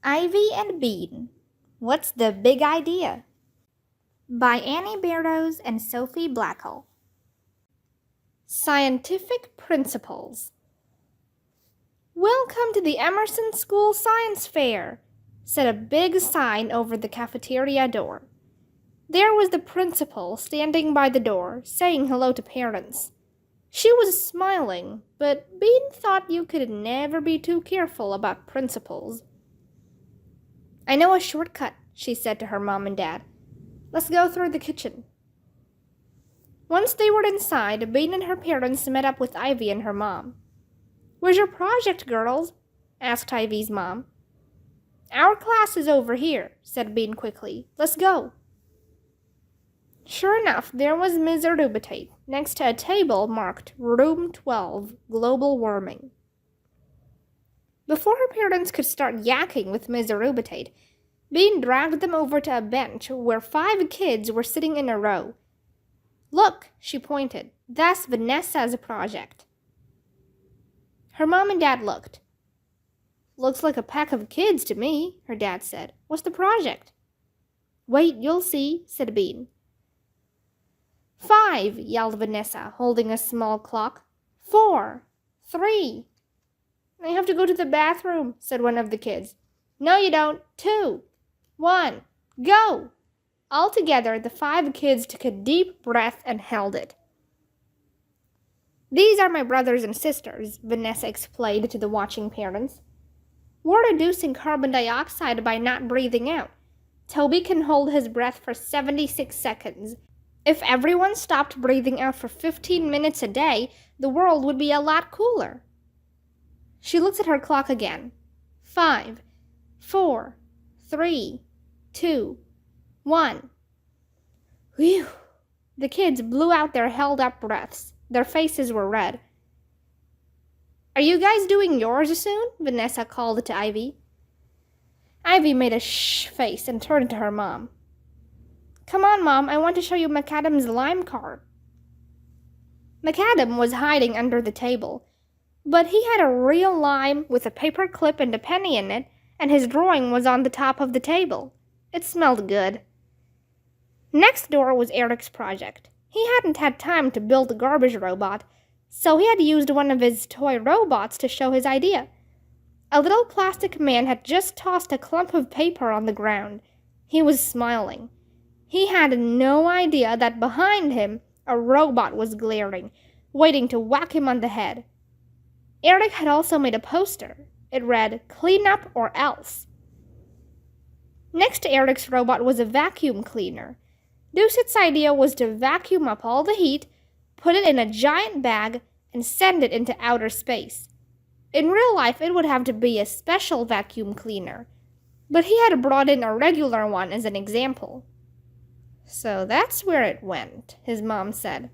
Ivy and Bean. What's the Big Idea? By Annie Barrows and Sophie Blackall. Scientific Principles. Welcome to the Emerson School Science Fair, said a big sign over the cafeteria door. There was the principal standing by the door, saying hello to parents. She was smiling, but Bean thought you could never be too careful about principals. I know a shortcut, she said to her mom and dad. Let's go through the kitchen. Once they were inside, Bean and her parents met up with Ivy and her mom. Where's your project, girls? Asked Ivy's mom. Our class is over here, said Bean quickly. Let's go. Sure enough, there was Ms. Erubitate, next to a table marked Room 12, Global Warming. Before her parents could start yakking with Ms. Erubitate, Bean dragged them over to a bench where 5 kids were sitting in a row. Look, she pointed, that's Vanessa's project. Her mom and dad looked. Looks like a pack of kids to me, her dad said. What's the project? Wait, you'll see, said Bean. 5, yelled Vanessa, holding a small clock. 4, 3. I have to go to the bathroom, said one of the kids. No, you don't. 2, 1, go! Altogether, the 5 kids took a deep breath and held it. These are my brothers and sisters, Vanessa explained to the watching parents. We're reducing carbon dioxide by not breathing out. Toby can hold his breath for 76 seconds. If everyone stopped breathing out for 15 minutes a day, the world would be a lot cooler. She looked at her clock again. 5, 4, 3, 2, 1. Whew! The kids blew out their held-up breaths. Their faces were red. Are you guys doing yours soon? Vanessa called to Ivy. Ivy made a shh face and turned to her mom. Come on, Mom, I want to show you McAdam's lime card. McAdam was hiding under the table, but he had a real lime with a paper clip and a penny in it, and his drawing was on the top of the table. It smelled good. Next door was Eric's project. He hadn't had time to build a garbage robot, so he had used one of his toy robots to show his idea. A little plastic man had just tossed a clump of paper on the ground. He was smiling. He had no idea that behind him a robot was glaring, waiting to whack him on the head. Eric had also made a poster. It read, "Clean up or else." Next to Eric's robot was a vacuum cleaner. Doucet's idea was to vacuum up all the heat, put it in a giant bag, and send it into outer space. In real life, it would have to be a special vacuum cleaner, but he had brought in a regular one as an example. So that's where it went, his mom said.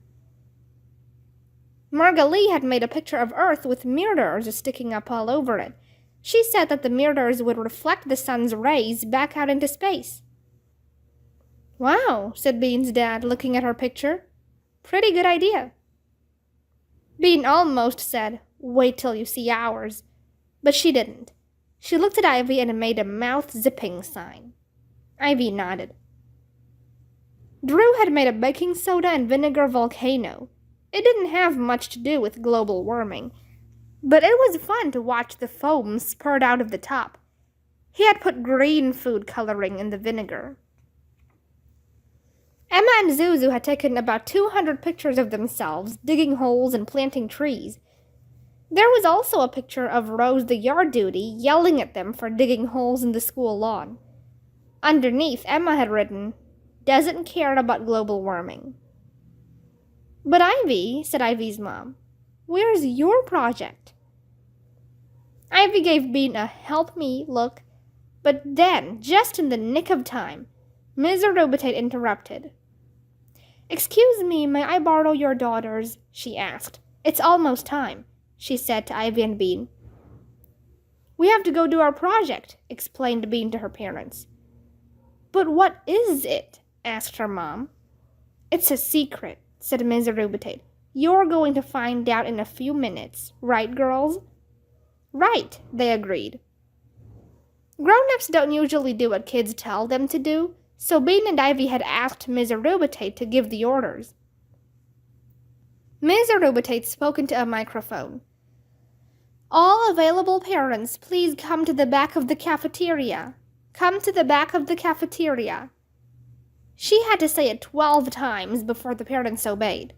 Marga Lee had made a picture of Earth with mirrors sticking up all over it. She said that the mirrors would reflect the sun's rays back out into space. Wow, said Bean's dad, looking at her picture. Pretty good idea. Bean almost said, wait till you see ours. But she didn't. She looked at Ivy and made a mouth-zipping sign. Ivy nodded. Drew had made a baking soda and vinegar volcano. It didn't have much to do with global warming, but it was fun to watch the foam spurt out of the top. He had put green food coloring in the vinegar. Emma and Zuzu had taken about 200 pictures of themselves digging holes and planting trees. There was also a picture of Rose the yard duty yelling at them for digging holes in the school lawn. Underneath, Emma had written, "Doesn't care about global warming." But Ivy, said Ivy's mom, where's your project? Ivy gave Bean a help me look, but then, just in the nick of time, Ms. Erubitate interrupted. Excuse me, may I borrow your daughters? She asked. It's almost time, she said to Ivy and Bean. We have to go do our project, explained Bean to her parents. But what is it? Asked her mom. It's a secret, said Ms. Erubitate. You're going to find out in a few minutes, right, girls? Right, they agreed. Grown-ups don't usually do what kids tell them to do, so Bean and Ivy had asked Ms. Arubitate to give the orders. Ms. Arubitate spoke into a microphone. All available parents, please come to the back of the cafeteria. Come to the back of the cafeteria. She had to say it 12 times before the parents obeyed.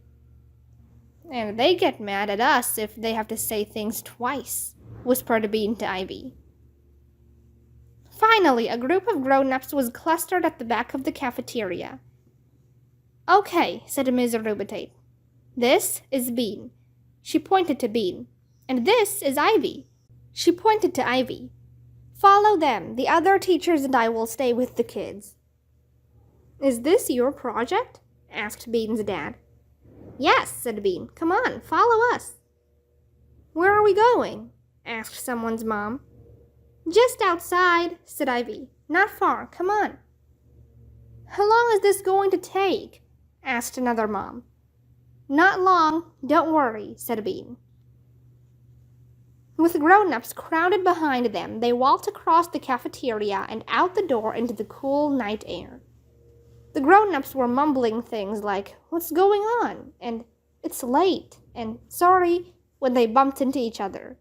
And they get mad at us if they have to say things twice, whispered Bean to Ivy. Finally, a group of grown-ups was clustered at the back of the cafeteria. Okay, said Ms. Arubitate. This is Bean. She pointed to Bean. And this is Ivy. She pointed to Ivy. Follow them. The other teachers and I will stay with the kids. Is this your project? Asked Bean's dad. Yes, said Bean. Come on, follow us. Where are we going? Asked someone's mom. Just outside, said Ivy. Not far, come on. How long is this going to take? Asked another mom. Not long, don't worry, said Bean. With grown-ups crowded behind them, they walked across the cafeteria and out the door into the cool night air. The grown-ups were mumbling things like, "What's going on?" and "It's late," and "Sorry," when they bumped into each other.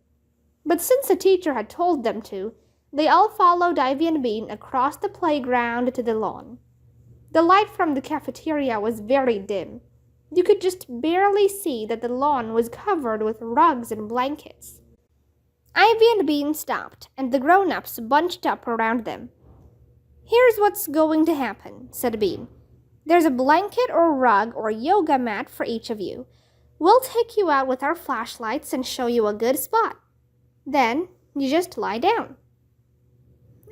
But since the teacher had told them to, they all followed Ivy and Bean across the playground to the lawn. The light from the cafeteria was very dim. You could just barely see that the lawn was covered with rugs and blankets. Ivy and Bean stopped, and the grown-ups bunched up around them. Here's what's going to happen, said Bean. There's a blanket or rug or yoga mat for each of you. We'll take you out with our flashlights and show you a good spot. Then you just lie down.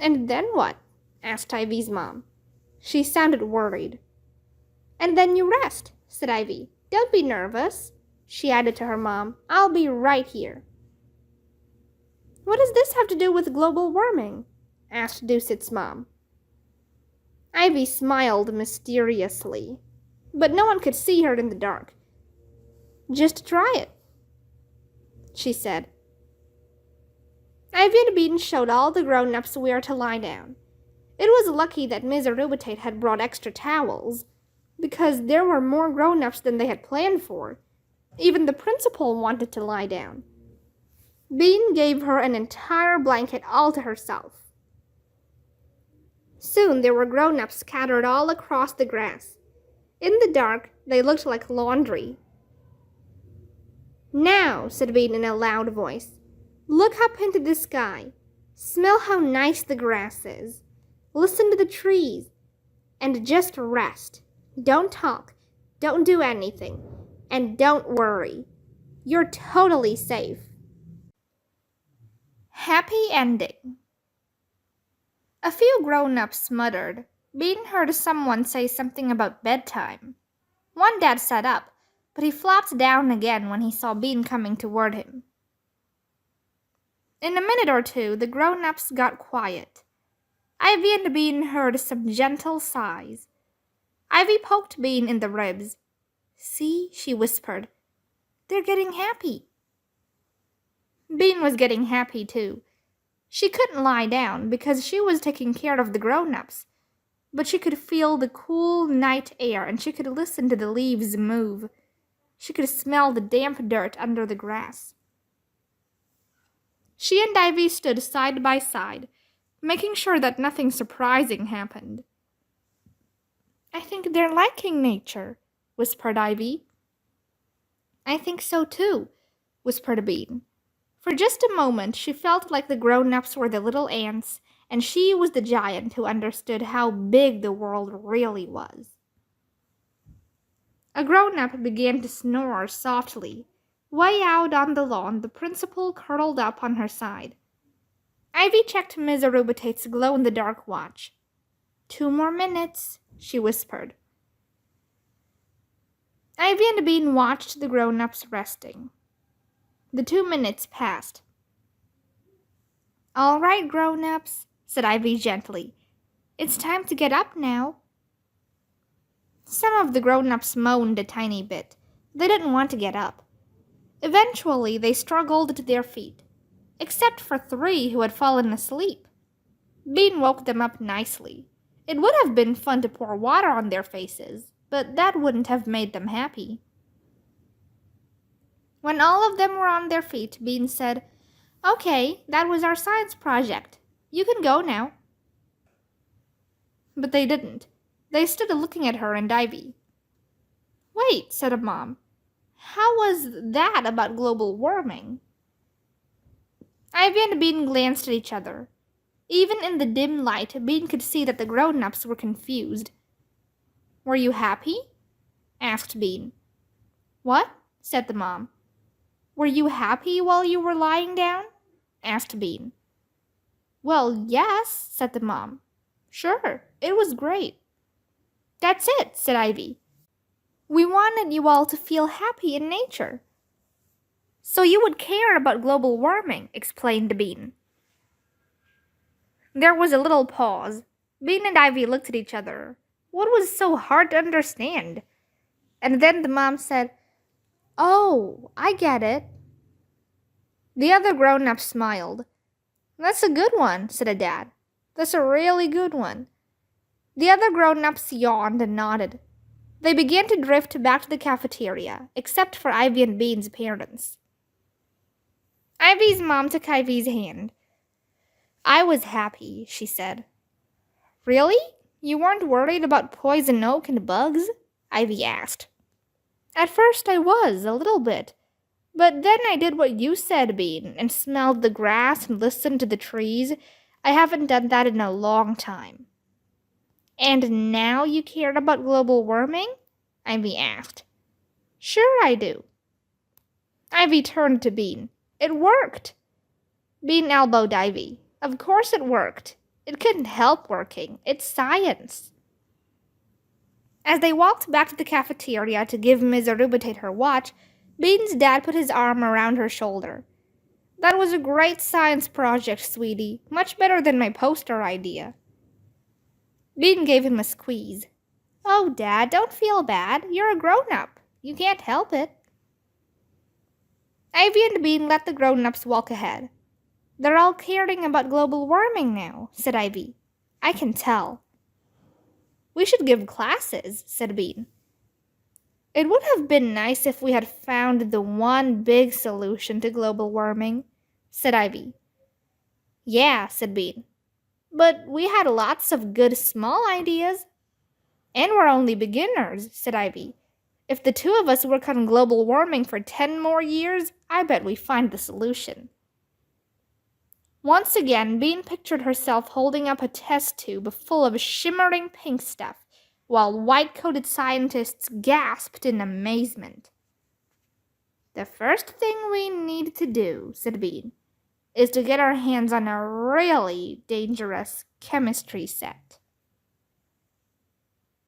And then what? Asked Ivy's mom. She sounded worried. And then you rest, said Ivy. Don't be nervous, she added to her mom. I'll be right here. What does this have to do with global warming? Asked Doucet's mom. Ivy smiled mysteriously, but no one could see her in the dark. Just try it, she said. Ivy and Bean showed all the grown-ups where to lie down. It was lucky that Ms. Arubitate had brought extra towels, because there were more grown-ups than they had planned for. Even the principal wanted to lie down. Bean gave her an entire blanket all to herself. Soon there were grown-ups scattered all across the grass. In the dark, they looked like laundry. Now, said Bean in a loud voice, look up into the sky. Smell how nice the grass is. Listen to the trees. And just rest. Don't talk. Don't do anything. And don't worry. You're totally safe. Happy ending. A few grown-ups muttered. Bean heard someone say something about bedtime. One dad sat up, but he flopped down again when he saw Bean coming toward him. In a minute or two, the grown-ups got quiet. Ivy and Bean heard some gentle sighs. Ivy poked Bean in the ribs. See, she whispered. They're getting happy. Bean was getting happy too. She couldn't lie down because she was taking care of the grown-ups, but she could feel the cool night air and she could listen to the leaves move. She could smell the damp dirt under the grass. She and Ivy stood side by side, making sure that nothing surprising happened. I think they're liking nature, whispered Ivy. I think so too, whispered Bean. For just a moment, she felt like the grown-ups were the little ants, and she was the giant who understood how big the world really was. A grown-up began to snore softly. Way out on the lawn, the principal curled up on her side. Ivy checked Ms. Arubitate's glow-in-the-dark watch. 2 more minutes, she whispered. Ivy and Bean watched the grown-ups resting. The 2 minutes passed. All right, grown-ups, said Ivy gently. It's time to get up now. Some of the grown-ups moaned a tiny bit. They didn't want to get up. Eventually, they struggled to their feet, except for 3 who had fallen asleep. Bean woke them up nicely. It would have been fun to pour water on their faces, but that wouldn't have made them happy. When all of them were on their feet, Bean said, "Okay, that was our science project. You can go now." But they didn't. They stood looking at her and Ivy. "Wait," said Mom. "How was that about global warming?" Ivy and Bean glanced at each other. Even in the dim light, Bean could see that the grown-ups were confused. "Were you happy?" asked Bean. "What?" said the mom. "Were you happy while you were lying down?" asked Bean. "Well, yes," said the mom. "Sure, it was great." "That's it," said Ivy. "We wanted you all to feel happy in nature." "So you would care about global warming," explained Bean. There was a little pause. Bean and Ivy looked at each other. What was so hard to understand? And then the mom said, "Oh, I get it." The other grown-ups smiled. "That's a good one," said a dad. "That's a really good one." The other grown-ups yawned and nodded. They began to drift back to the cafeteria, except for Ivy and Bean's parents. Ivy's mom took Ivy's hand. "I was happy," she said. "Really? You weren't worried about poison oak and bugs?" Ivy asked. "At first I was, a little bit. But then I did what you said, Bean, and smelled the grass and listened to the trees. I haven't done that in a long time." "And now you care about global warming?" Ivy asked. "Sure I do." Ivy turned to Bean. "It worked." Bean elbowed Ivy. "Of course it worked. It couldn't help working. It's science." As they walked back to the cafeteria to give Ms. Arubitate her watch, Bean's dad put his arm around her shoulder. "That was a great science project, sweetie. Much better than my poster idea." Bean gave him a squeeze. "Oh, Dad, don't feel bad. You're a grown-up. You can't help it." Ivy and Bean let the grown-ups walk ahead. "They're all caring about global warming now," said Ivy. "I can tell." "We should give classes," said Bean. "It would have been nice if we had found the one big solution to global warming," said Ivy. "Yeah," said Bean. "But we had lots of good small ideas." "And we're only beginners," said Ivy. "If the two of us work on global warming for 10 more years, I bet we find the solution." Once again, Bean pictured herself holding up a test tube full of shimmering pink stuff, while white-coated scientists gasped in amazement. "The first thing we need to do," said Bean, "is to get our hands on a really dangerous chemistry set."